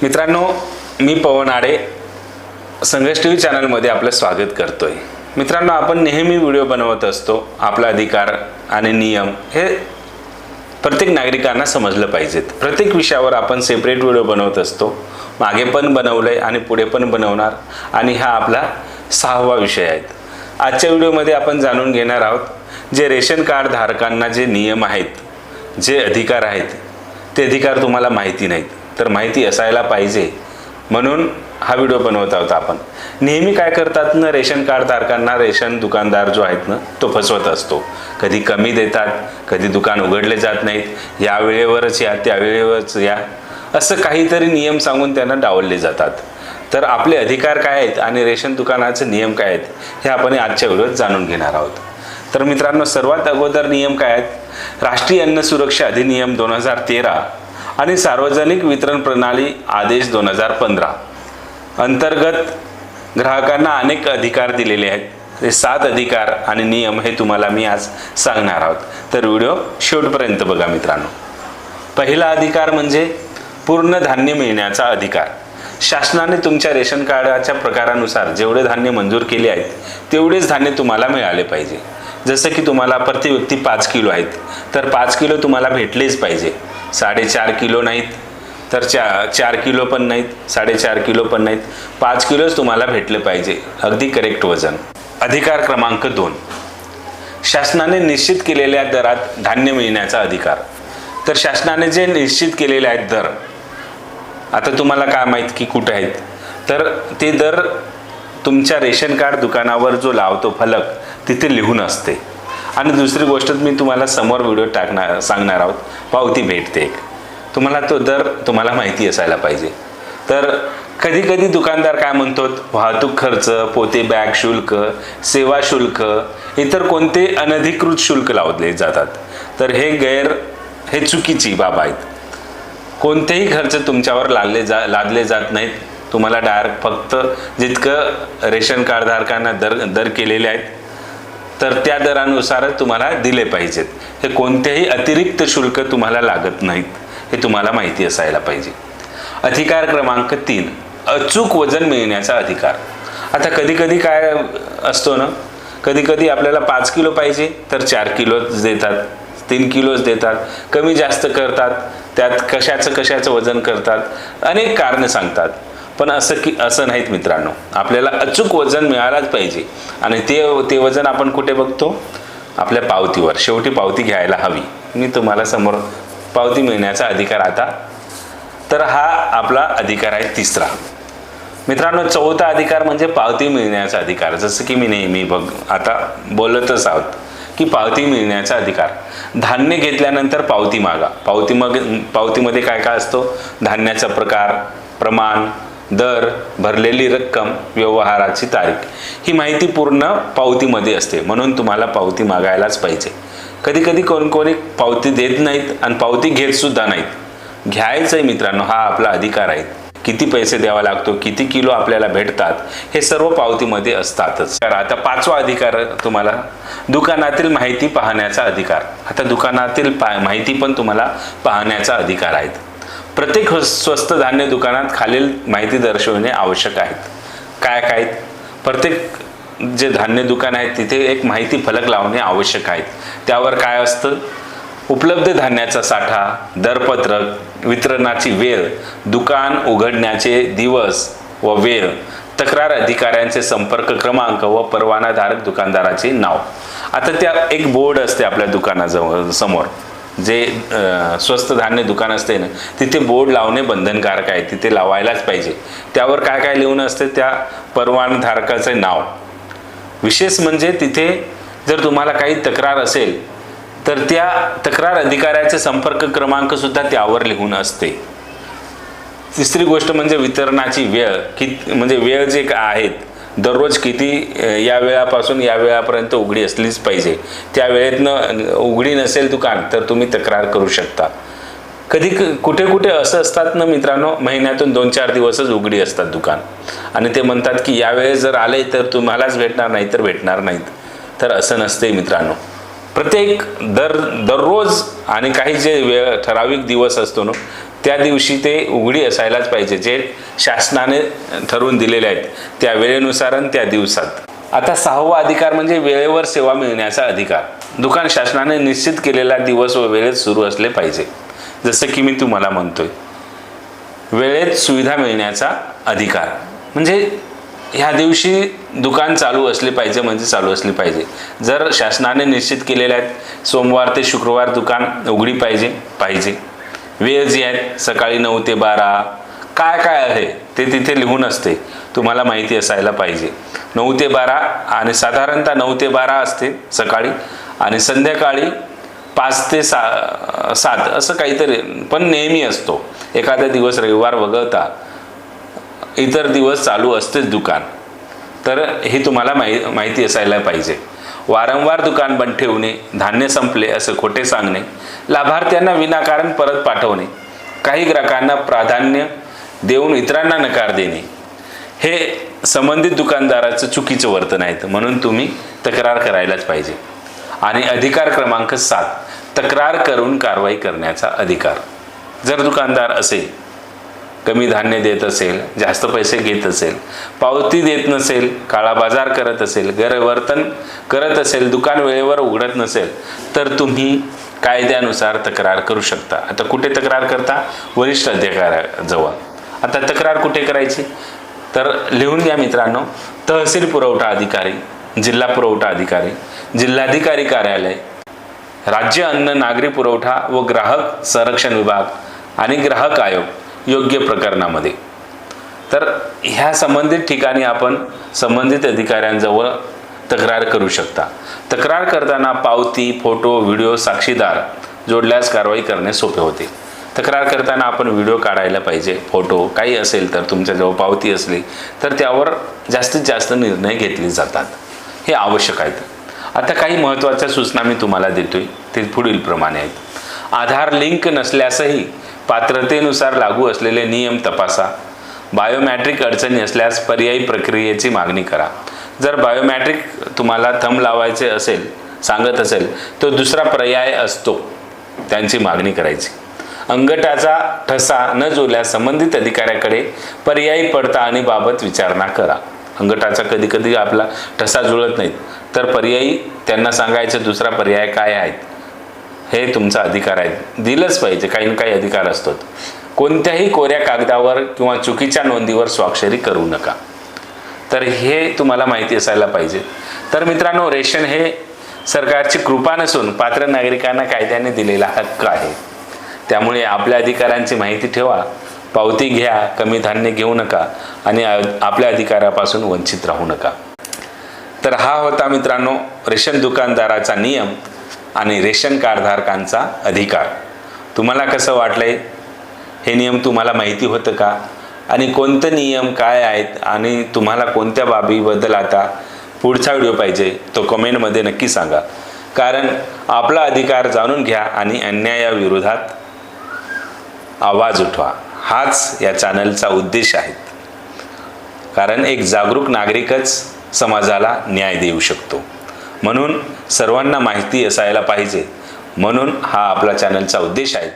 मित्रांनो, मी पवन आडे संघर्ष टीव्ही चॅनलमध्ये आपलं स्वागत करतोय। मित्रांनो, आपण नेहमी व्हिडिओ बनवत असतो। आपला अधिकार आणि नियम हे प्रत्येक नागरिकांना समजलं पाहिजेत। प्रत्येक विषयावर आपण सेपरेट व्हिडिओ बनवत असतो। मागे पण बनवलंय आणि पुढे पण बनवणार, आणि हा आपला 6वा विषय आहे। आजच्या व्हिडिओमध्ये आपण जाणून घेणार आहोत जे रेशन कार्ड धारकांना जे नियम आहेत, जे अधिकार आहेत, ते अधिकार तुम्हाला माहिती नाहीत, तर माहिती असायला पाहिजे म्हणून हा व्हिडिओ बनवत आहोत आपण। नेहमी काय करतात ना, रेशन कार्ड धारकांना रेशन दुकानदार जो आहेत ना तो फसवत असतो। कधी कमी देतात, कधी दुकान उघडले जात नाहीत, या वेळेवरच या, त्या वेळेवरच या, असं काहीतरी नियम सांगून त्यांना डावलले जातात। तर आपले अधिकार काय आहेत आणि रेशन दुकानाचे नियम काय आहेत हे आपण आजच्या व्हिडिओत जाणून घेणार आहोत। तर मित्रांनो, सर्वात अगोदर नियम काय आहेत? राष्ट्रीय अन्न सुरक्षा अधिनियम 2013 आणि सार्वजनिक वितरण प्रणाली आदेश 2015 अंतर्गत ग्राहकांना अनेक अधिकार दिलेले आहेत। हे 7 अधिकार आणि नियम हे तुम्हाला मी आज सांगणार आहोत, तर व्हिडिओ शेवटपर्यंत बघा मित्रांनो। पहिला अधिकार म्हणजे पूर्ण धान्य मिळण्याचा अधिकार। शासनाने तुमच्या रेशन कार्डाच्या प्रकारानुसार जेवढे धान्य मंजूर केले आहेत तेवढेच धान्य तुम्हाला मिळाले पाहिजे। जसं की तुम्हाला प्रति व्यक्ती 5 किलो आहेत, तर 5 किलो तुम्हाला भेटलेच पाहिजे। 4.5 किलो नाहीत, तर 4 किलो पण नाहीत, 4.5 किलो पण नाहीत, 5 किलोच तुम्हाला भेटले पाहिजे, अगदी करेक्ट वजन। अधिकार क्रमांक 2, शासनाने निश्चित केलेल्या दरात धान्य मिळण्याचा अधिकार। तर शासनाने जे निश्चित केलेले आहेत दर, आता तुम्हाला काय माहित की कुठे आहेत, तर ते दर तुमच्या रेशन कार्ड दुकानावर जो लावतो फलक तिथे लिहून असते। आणि दुसरी गोष्ट मी तुम्हाला समोर व्हिडिओ सांगणार आहोत, पावती भेटते एक, तुम्हाला तो दर तुम्हाला माहिती असायला पाहिजे। तर कधी कधी दुकानदार काय म्हणतो, वाहतूक खर्च, पोते बॅग शुल्क, सेवा शुल्क, इतर कोणते अनधिकृत शुल्क लावले जातात, तर हे चुकीची बाब आहेत। कोणतेही खर्च तुमच्यावर लादले जात नाहीत। तुम्हाला डायरेक्ट फक्त जितकं रेशन कार्ड धारकांना दर केलेले आहेत तर त्या दरानुसारच तुम्हाला दिले पाहिजेत। हे कोणतेही अतिरिक्त शुल्क तुम्हाला लागत नाहीत, हे तुम्हाला माहिती असायला पाहिजे। अधिकार क्रमांक 3, अचूक वजन मिळण्याचा अधिकार। आता कधी कधी काय असतो ना, कधी कधी आपल्याला 5 किलो पाहिजे तर 4 किलोच देतात, 3 किलोच देतात, कमी जास्त करतात, त्यात कशाचं वजन करतात, अनेक कारणं सांगतात। पण असं नाहीत मित्रांनो, आपल्याला अचूक वजन मिळालाच पाहिजे। आणि ते वजन आपण कुठे बघतो? आपल्या पावतीवर। शेवटी पावती घ्यायला हवी। मी तुम्हाला समोर पावती मिळण्याचा अधिकार आता, तर हा आपला अधिकार आहे 3रा। मित्रांनो, 4था अधिकार म्हणजे पावती मिळण्याचा अधिकार। जसं की मी नेहमी आता बोलतच आहोत की पावती मिळण्याचा अधिकार। धान्य घेतल्यानंतर पावती मागा। पावतीमध्ये काय काय असतो? धान्याचा प्रकार, प्रमाण, दर, भरलेली रक्कम, व्यवहाराची तारीख, ही माहिती पूर्ण पावतीमध्ये असते, म्हणून तुम्हाला पावती मागायलाच पाहिजे। कधी कधी कोणी पावती देत नाहीत आणि पावती घेत सुद्धा नाहीत। घ्यायचंय मित्रांनो, हा आपला अधिकार आहे। किती पैसे द्यावा लागतो, किती किलो आपल्याला भेटतात, हे सर्व पावतीमध्ये असतातच। तर आता 5वा अधिकार तुम्हाला दुकानातील माहिती पाहण्याचा अधिकार। आता दुकानातील माहिती पण तुम्हाला पाहण्याचा अधिकार आहे। प्रत्येक स्वस्त धान्य दुकानात खालील माहिती दर्शवणे आवश्यक आहेत। काय काय? प्रत्येक जे धान्य दुकान आहे तिथे एक माहिती फलक लावणे आवश्यक आहे। त्यावर काय असतं? उपलब्ध धान्याचा साठा, दरपत्रक, वितरणाची वेळ, दुकान उघडण्याचे दिवस व वेळ, तक्रार अधिकाऱ्यांचे संपर्क क्रमांक व परवानाधारक दुकानदाराचे नाव। आता त्या एक बोर्ड असते आपल्या दुकानाजवळ समोर, जे स्वस्त धान्य दुकान असते ना, तिथे बोर्ड लावणे बंधनकारक आहे, तिथे लावायलाच पाहिजे। त्यावर काय काय लिहून असते? त्या परवानाधारकाचे नाव। विशेष म्हणजे तिथे जर तुम्हाला काही तक्रार असेल तर त्या तक्रार अधिकाऱ्याचे संपर्क क्रमांक सुद्धा त्यावर लिहून असते। 3री गोष्ट म्हणजे वितरणाची वेळ, म्हणजे वेळ जे आहेत, दररोज किती या वेळापासून या वेळापर्यंत उघडी असलीच पाहिजे। त्या वेळेतनं उघडी नसेल दुकान तर तुम्ही तक्रार करू शकता। कधी कुठे कुठे असं असतात ना मित्रांनो, महिन्यातून 2-4 दिवसच उघडी असतात दुकान, आणि ते म्हणतात की या वेळेस जर आले तर तुम्हालाच भेटणार, नाही तर भेटणार नाहीत। तर असं नसते मित्रांनो। प्रत्येक दररोज आणि काही जे ठराविक दिवस असतो ना त्या दिवशी ते उघडी असायलाच पाहिजे, जे शासनाने ठरवून दिलेले आहेत त्या वेळेनुसार आणि त्या दिवसात. आता 6वा अधिकार म्हणजे वेळेवर सेवा मिळण्याचा अधिकार. दुकान शासनाने निश्चित केलेला दिवस व वेळेत सुरू असले पाहिजे. जसं की मी तुम्हाला म्हणतोय, वेळेत सुविधा मिळण्याचा अधिकार म्हणजे ह्या दिवशी दुकान चालू असले पाहिजे म्हणजे चालू असले पाहिजे. जर शासनाने निश्चित केलेल्या आहेत सोमवार ते शुक्रवार दुकान उघडी पाहिजे. वेळ जी आहे सकाळी 9 ते 12 काय आहे ते तिथे लिहून असते, तुम्हाला माहिती असायला पाहिजे. 9 ते 12 आणि साधारणतः 9 ते 12 असते सकाळी आणि संध्याकाळी 5 ते 7 असं काहीतरी पण नेहमी असतो. एखादा दिवस रविवार वगळता इतर दिवस चालू असतेच दुकान. तर हे तुम्हाला माहिती असायला पाहिजे. वारंवार दुकान बंद ठेवणे, धान्य संपले असं खोटे सांगणे, लाभार्थ्यांना विनाकारण परत पाठवणे, काही ग्राहकांना प्राधान्य देऊन इतरांना नकार देणे हे संबंधित दुकानदाराचं चुकीचं वर्तन आहे. म्हणून तुम्ही तक्रार करायलाच पाहिजे. आणि अधिकार क्रमांक 7, तक्रार करून कारवाई करण्याचा अधिकार. जर दुकानदार असेल, कमी धान्य देत असेल, जास्त पैसे घेत असेल, पावती देत नसेल, काळा बाजार करत असेल, गैरवर्तन करत असेल, दुकान वेळेवर उघडत नसेल, तर तुम्ही कायद्यानुसार तक्रार करू शकता. आता कुठे तक्रार करता? वरिष्ठ अधिकाऱ्याजवळ. आता तक्रार कुठे करायची? तर लिहून घ्या मित्रांनो, तहसील पुरवठा अधिकारी, जिल्हा पुरवठा अधिकारी, जिल्हाधिकारी कार्यालय, राज्य अन्न नागरी पुरवठा व ग्राहक संरक्षण विभाग आणि ग्राहक आयोग योग्य प्रकरणामध्ये. तर ह्या संबंधित ठिकाणी आपण संबंधित अधिकाऱ्यांजवळ तक्रार करू शकता. तक्रार करताना पावती, फोटो, व्हिडिओ, साक्षीदार जोडल्यास कारवाई करणे सोपे होते. तक्रार करताना आपण व्हिडिओ काढायला पाहिजे, फोटो काही असेल तर तुमच्याजवळ पावती असली तर त्यावर जास्तीत जास्त निर्णय घेतले जातात. हे आवश्यक आहेत. आता काही महत्त्वाच्या सूचना मी तुम्हाला देतोय, ते पुढील प्रमाणे आहेत. आधार लिंक नसल्यासही पात्रतेनुसार लागू असलेले नियम तपासा. बायोमॅट्रिक अडचणी असल्यास पर्यायी प्रक्रियेची मागणी करा. जर बायोमॅट्रिक तुम्हाला थंब लावायचे सांगत असेल तर दुसरा पर्याय असतो, त्यांची मागणी करायची. अंगठाचा ठसा न जोडल्यास संबंधित अधिकाऱ्याकडे पर्यायी पडताळणीबाबत विचारणा करा. अंगठाचा कधी आपला ठसा जुळत नाहीत तर पर्यायी त्यांना सांगायचं दुसरा पर्याय काय आहेत, हे तुमचा अधिकार आहे. दिलंच पाहिजे. काही ना काही अधिकार असतो. कोणत्याही कोऱ्या कागदावर किंवा चुकीच्या नोंदीवर स्वाक्षरी करू नका. तर हे तुम्हाला माहिती असायला पाहिजे. तर मित्रांनो, रेशन हे सरकारची कृपा नसून पात्र नागरिकांना कायद्याने दिलेला हक्क आहे. त्यामुळे आपल्या अधिकारांची माहिती ठेवा, पावती घ्या, कमी धान्य घेऊ नका आणि आपल्या अधिकारापासून वंचित राहू नका. तर हा होता मित्रांनो रेशन दुकानदाराचा नियम आणि रेशन कार्ड धारकांचा अधिकार. तुम्हाला कसं वाटलंय? हे नियम तुम्हाला माहिती होतं का? आणि कोणते नियम काय आहेत आणि तुम्हाला कोणत्या बाबीबद्दल आता पुढचा व्हिडिओ पाहिजे तो कमेंटमध्ये नक्की सांगा. कारण आपला अधिकार जाणून घ्या आणि अन्यायाविरोधात आवाज उठवा, हाच या चॅनलचा उद्देश आहे. कारण एक जागरूक नागरिकच समाजाला न्याय देऊ शकतो. म्हणून सर्वांना माहिती असायला पाहिजे. म्हणून हा आपला चॅनलचा उद्देश आहे.